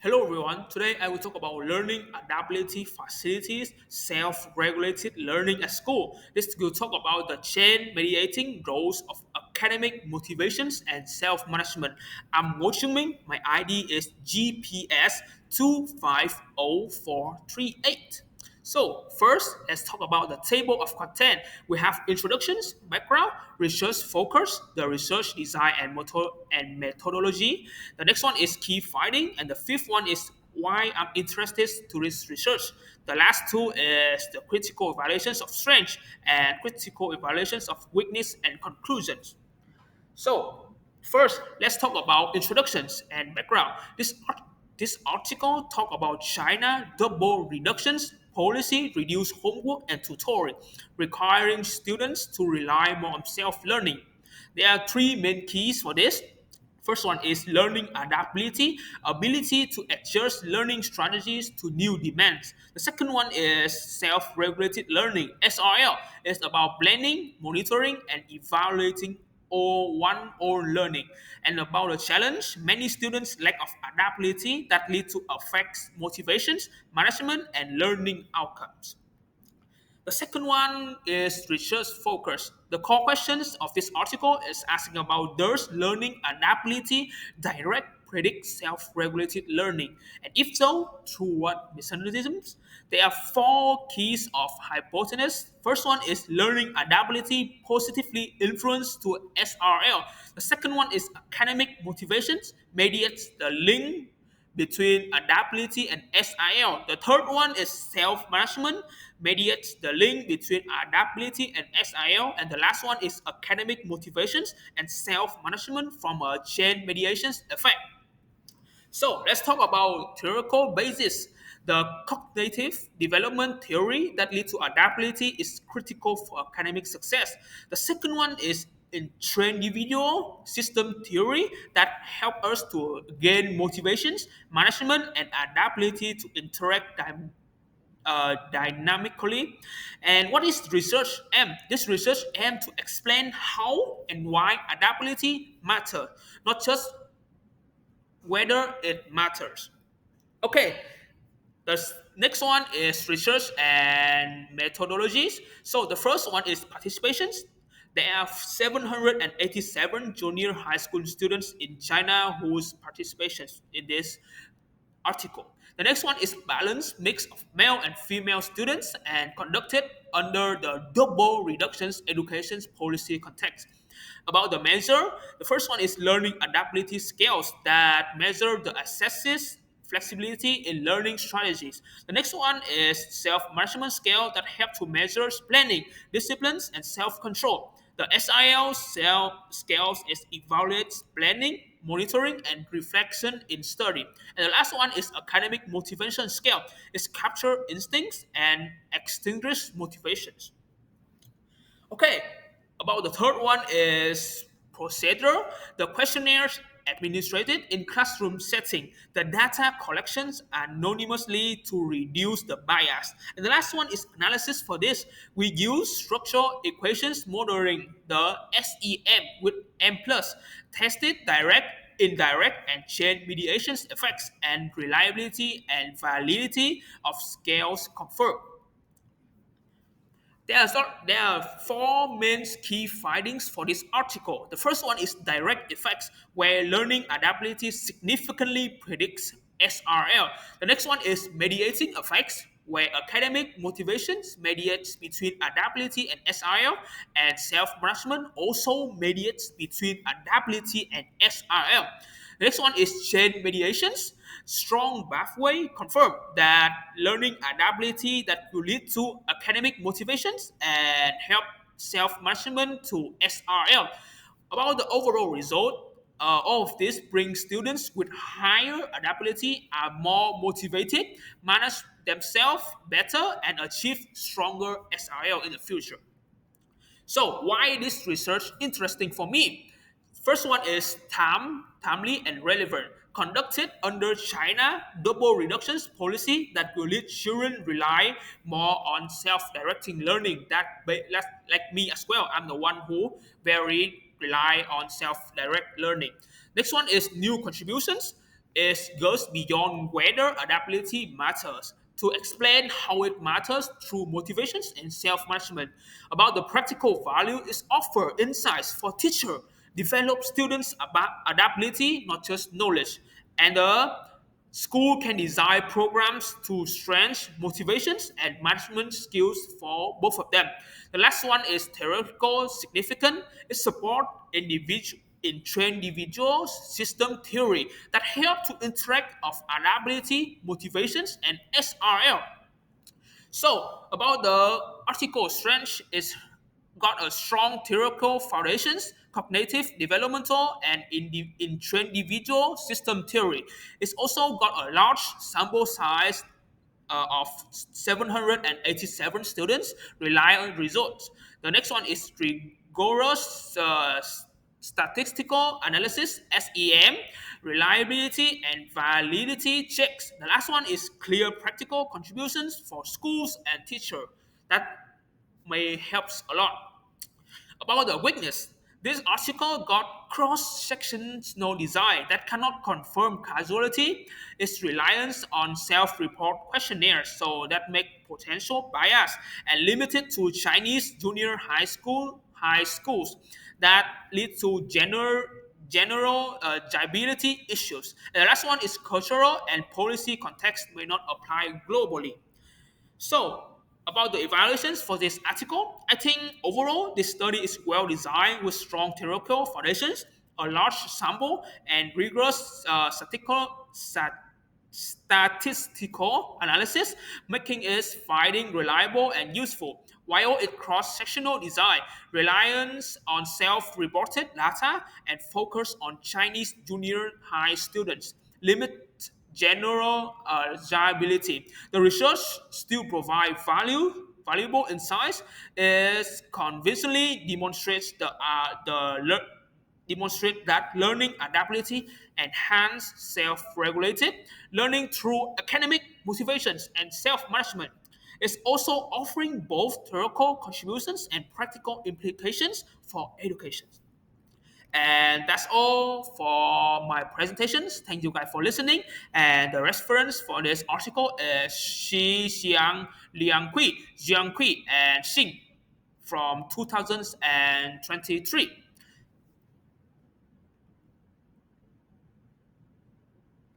Hello everyone. Today I will talk about learning adaptability facilities, self-regulated learning at school. This will talk about the chain mediating roles of academic motivations and self-management. I'm Mo Chung Minh. My ID is GPS250438. So first, let's talk about the table of content. We have introductions, background, research focus, the research design and methodology. The next one is key finding, and the fifth one is why I'm interested to this research. The last two is the critical evaluations of strength and critical evaluations of weakness and conclusions. So, first, let's talk about introductions and background. This article talk about China double reductions policy, reduce homework and tutoring, requiring students to rely more on self-learning. There are three main keys for this. First one is learning adaptability, ability to adjust learning strategies to new demands. The second one is self-regulated learning, SRL. It's about planning, monitoring, and evaluating or one or learning. And about the challenge, many students lack of adaptability that lead to affects motivations, management, and learning outcomes. The second one is research focus. The core questions of this article is asking about does learning adaptability direct predict self-regulated learning? And if so, through what mechanisms? There are four keys of hypothesis. First one is learning adaptability positively influence to SRL. The second one is academic motivations mediates the link between adaptability and SIL. The third one is self-management, mediates the link between adaptability and SIL. And the last one is academic motivations and self-management from a chain mediations effect. So let's talk about theoretical basis. The cognitive development theory that leads to adaptability is critical for academic success. The second one is individual system theory that help us to gain motivations, management, and adaptability to interact dynamically. And what is research aim? This research aim to explain how and why adaptability matter, not just whether it matters. Okay, the next one is research and methodologies. So the first one is participations. There are 787 junior high school students in China whose participations in this article. The next one is balanced mix of male and female students and conducted under the double reductions education policy context. About the measure, the first one is learning adaptability scales that measure the accesses flexibility in learning strategies. The next one is self-management scale that help to measure planning, disciplines, and self-control. The SIL scales is evaluates planning, monitoring, and reflection in study. And the last one is academic motivation scale. It's capture instincts and extinguish motivations. Okay, about the third one is procedure. The questionnaires administered in classroom setting. The data collections anonymously to reduce the bias. And the last one is analysis for this. We use structural equations modeling the SEM with M plus, tested direct, indirect, and chain mediations effects and reliability and validity of scales confirmed. There are four main key findings for this article. The first one is direct effects, where learning adaptability significantly predicts SRL. The next one is mediating effects, where academic motivations mediates between adaptability and SRL, and self-management also mediates between adaptability and SRL. The next one is chain mediations. Strong pathway confirm that learning adaptability that will lead to academic motivations and help self-management to SRL. About the overall result, all of this brings students with higher adaptability are more motivated, manage themselves better, and achieve stronger SRL in the future. So why this research interesting for me? First one is timely and relevant. Conducted under China double reductions policy that will lead children rely more on self-directing learning. Like me as well. I'm the one who very rely on self-direct learning. Next one is new contributions. It goes beyond whether adaptability matters to explain how it matters through motivations and self-management. About the practical value is offer insights for teacher, develop students about adaptability, not just knowledge. And the school can design programs to strengthen motivations and management skills for both of them. The last one is theoretical significant. It support individual system theory that help to interact of adaptability, motivations, and SRL. So about the article strength is got a strong theoretical foundations, cognitive, developmental, and individual system theory. It's also got a large sample size of 787 students rely on results. The next one is rigorous statistical analysis (SEM), reliability and validity checks. The last one is clear practical contributions for schools and teachers. That may helps a lot. About the weakness, this article got cross-sectional design that cannot confirm causality. Its reliance on self-report questionnaires, so that make potential bias and limited to Chinese junior high schools that lead to general liability issues. And the last one is cultural and policy context may not apply globally. So, about the evaluations for this article, I think overall this study is well designed with strong theoretical foundations, a large sample, and rigorous statistical analysis, making its finding reliable and useful. While its cross-sectional design, reliance on self-reported data, and focus on Chinese junior high students, limit general reliability. The research still provides valuable insights. It convincingly demonstrate that learning adaptability enhance self-regulated learning through academic motivations and self-management. It's also offering both theoretical contributions and practical implications for education. And that's all for my presentations. Thank you guys for listening. And the reference for this article is Shi Xiang Liang Kui, Jiang Kui, and Xing from 2023.